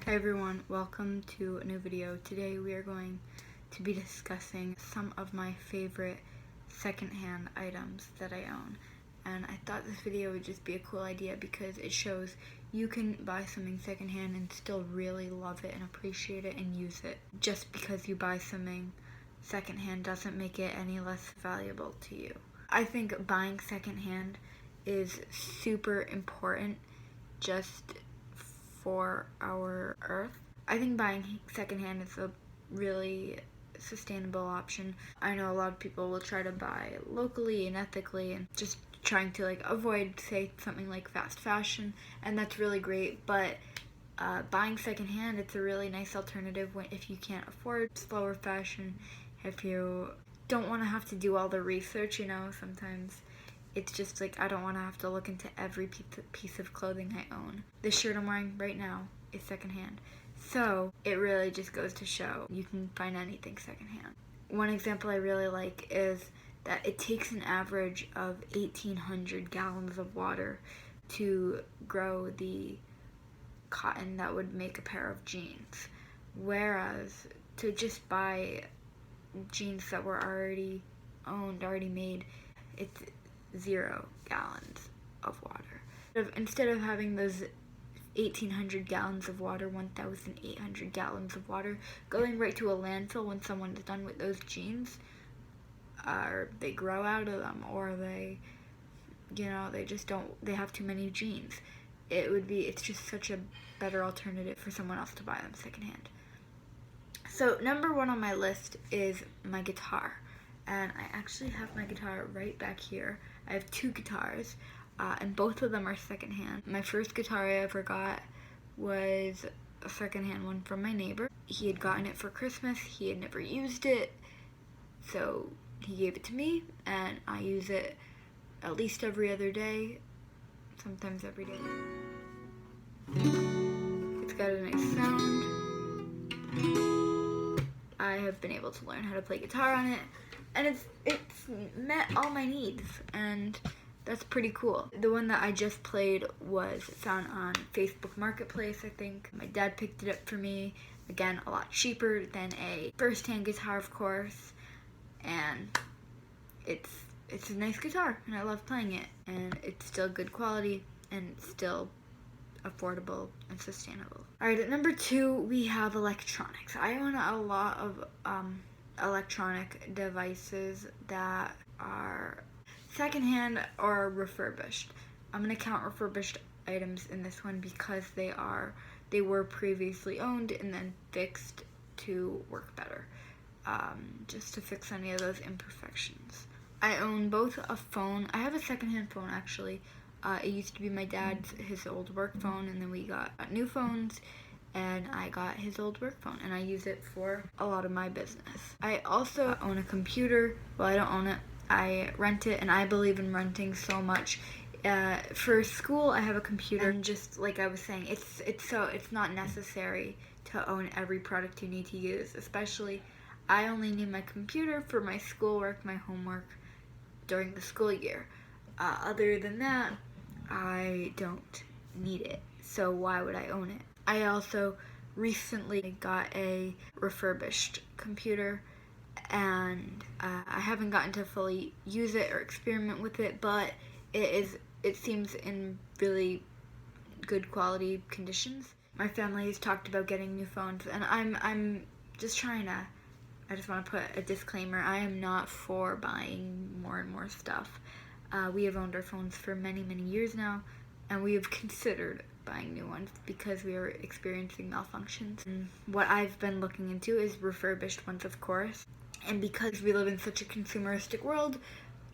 Hi everyone, welcome to a new video. Today we are going to be discussing some of my favorite secondhand items that I own. And I thought this video would just be a cool idea because it shows you can buy something secondhand and still really love it and appreciate it and use it. Just because you buy something secondhand doesn't make it any less valuable to you. I think buying secondhand is super important just for our earth. I think buying secondhand is a really sustainable option. I know a lot of people will try to buy locally and ethically and just trying to avoid, say, something like fast fashion, and that's really great, but buying secondhand, it's a really nice alternative if you can't afford slower fashion, if you don't want to have to do all the research, sometimes it's just I don't want to have to look into every piece of clothing I own. This shirt I'm wearing right now is secondhand. So it really just goes to show you can find anything secondhand. One example I really like is that it takes an average of 1,800 gallons of water to grow the cotton that would make a pair of jeans. Whereas to just buy jeans that were already owned, already made, it's 0 gallons of water. Instead of having those 1,800 gallons of water, 1,800 gallons of water going right to a landfill when someone is done with those jeans, or they grow out of them, or they have too many jeans. It's just such a better alternative for someone else to buy them secondhand. So number one on my list is my guitar. And I actually have my guitar right back here. I have 2 guitars, and both of them are secondhand. My first guitar I ever got was a secondhand one from my neighbor. He had gotten it for Christmas. He had never used it, so he gave it to me, and I use it at least every other day, sometimes every day. It's got a nice sound. I have been able to learn how to play guitar on it, and it's met all my needs, and that's pretty cool. The one that I just played was found on Facebook Marketplace, I think. My dad picked it up for me. Again, a lot cheaper than a first-hand guitar, of course, and it's a nice guitar, and I love playing it, and it's still good quality, and it's still affordable and sustainable. Alright, at number 2, we have electronics. I own a lot of electronic devices that are secondhand or refurbished. I'm going to count refurbished items in this one because they were previously owned and then fixed to work better, just to fix any of those imperfections. I own both a phone. I have a secondhand phone, actually. It used to be my dad's, his old work phone, and then we got new phones, and I got his old work phone, and I use it for a lot of my business. I also own a computer. Well, I don't own it. I rent it, and I believe in renting so much. For school, I have a computer, and just like I was saying, it's not necessary to own every product you need to use. Especially, I only need my computer for my schoolwork, my homework during the school year. Other than that, I don't need it, so why would I own it? I also recently got a refurbished computer, and I haven't gotten to fully use it or experiment with it, but it seems in really good quality conditions. My family has talked about getting new phones, and I'm just trying to, I just want to put a disclaimer, I am not for buying more and more stuff. We have owned our phones for many, many years now, and we have considered buying new ones because we are experiencing malfunctions. And what I've been looking into is refurbished ones, of course. And because we live in such a consumeristic world,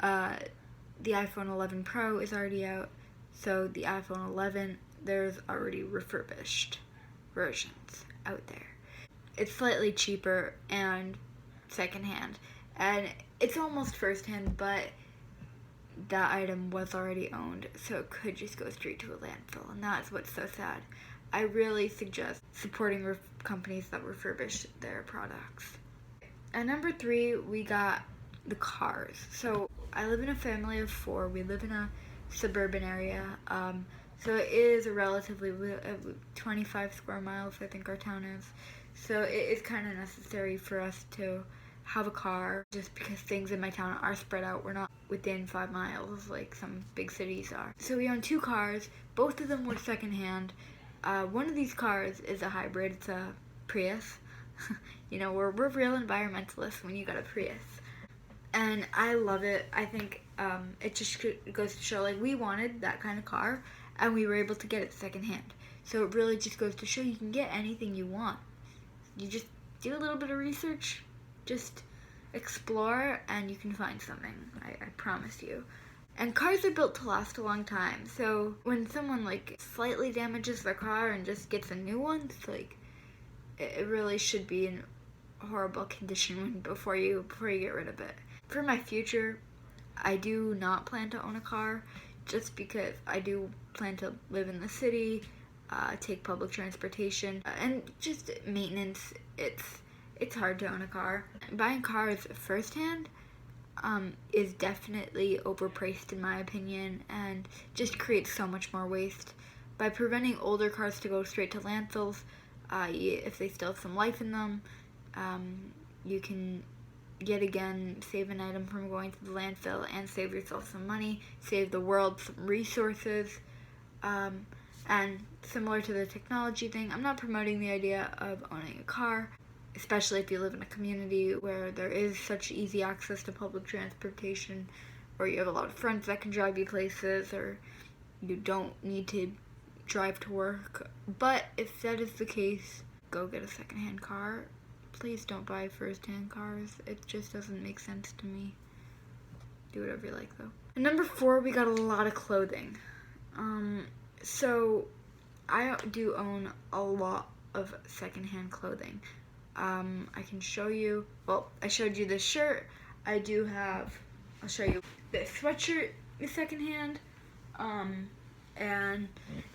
the iPhone 11 Pro is already out, so the iPhone 11, there's already refurbished versions out there. It's slightly cheaper and secondhand, and it's almost first-hand, but that item was already owned, so it could just go straight to a landfill, and that's what's so sad. I really suggest supporting companies that refurbish their products. At number 3, we got the cars. So I live in a family of 4. We live in a suburban area, So it is a relatively 25 square miles, I think our town is. So it is kind of necessary for us to have a car, just because things in my town are spread out. We're not within 5 miles like some big cities are. So we own 2 cars. Both of them were secondhand. One of these cars is a hybrid. It's a Prius. You know, we're real environmentalists when you got a Prius. And I love it. I think it just goes to show, like, we wanted that kind of car, and we were able to get it secondhand. So it really just goes to show you can get anything you want. You just do a little bit of research, just explore, and you can find something. I promise you. And cars are built to last a long time. So when someone, like, slightly damages their car and just gets a new one, it's like, it really should be in horrible condition before you get rid of it. For my future, I do not plan to own a car, just because I do plan to live in the city, take public transportation, and just maintenance. It's hard to own a car. Buying cars firsthand is definitely overpriced in my opinion, and just creates so much more waste. By preventing older cars to go straight to landfills, if they still have some life in them, you can yet again save an item from going to the landfill and save yourself some money, save the world some resources. And similar to the technology thing, I'm not promoting the idea of owning a car, especially if you live in a community where there is such easy access to public transportation, or you have a lot of friends that can drive you places, or you don't need to drive to work. But if that is the case, go get a secondhand car. Please don't buy first-hand cars. It just doesn't make sense to me. Do whatever you like, though. And number 4, we got a lot of clothing. So I do own a lot of secondhand clothing. I can show you, well, I showed you this shirt. I'll show you this sweatshirt is secondhand. And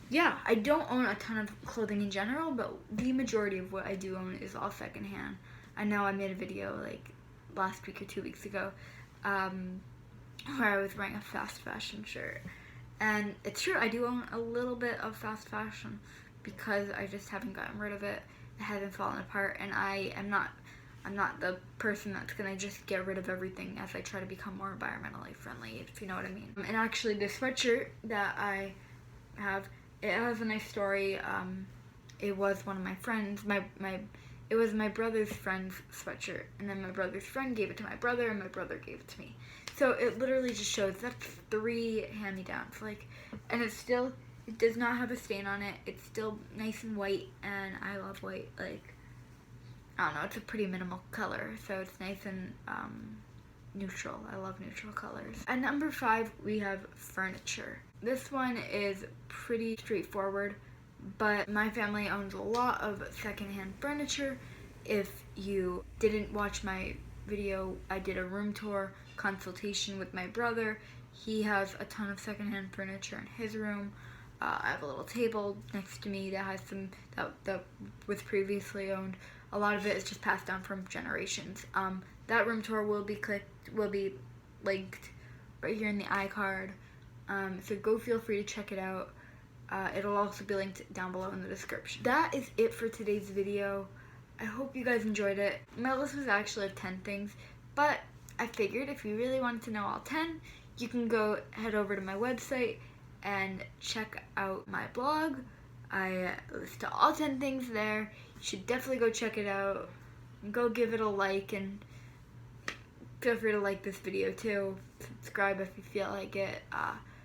yeah, I don't own a ton of clothing in general, but the majority of what I do own is all secondhand. I know I made a video like last week or 2 weeks ago where I was wearing a fast fashion shirt. And it's true, I do own a little bit of fast fashion because I just haven't gotten rid of it. It hasn't fallen apart, and I'm not the person that's gonna just get rid of everything as I try to become more environmentally friendly, if you know what I mean. And actually, this sweatshirt that I have, it has a nice story. It was one of my friends, it was my brother's friend's sweatshirt, and then my brother's friend gave it to my brother, and my brother gave it to me. So it literally just shows that's 3 hand-me-downs, like, and it does not have a stain on it. It's still nice and white, and I love white. Like, I don't know, it's a pretty minimal color, so it's nice and neutral. I love neutral colors. At number 5, we have furniture. This one is pretty straightforward, but my family owns a lot of secondhand furniture. If you didn't watch my video, I did a room tour consultation with my brother. He has a ton of secondhand furniture in his room. I have a little table next to me that has some that was previously owned. A lot of it is just passed down from generations. That room tour will be linked right here in the iCard. So go feel free to check it out. It'll also be linked down below in the description. That is it for today's video. I hope you guys enjoyed it. My list was actually of 10 things, but I figured if you really wanted to know all 10, you can head over to my website and check out my blog. I list all 10 things there. You should definitely go check it out. Go give it a like, and feel free to like this video too. Subscribe if you feel like it.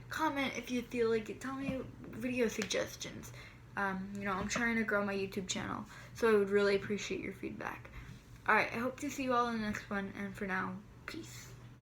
Comment if you feel like it. Tell me video suggestions. You know, I'm trying to grow my YouTube channel, so I would really appreciate your feedback. Alright, I hope to see you all in the next one, and for now, peace.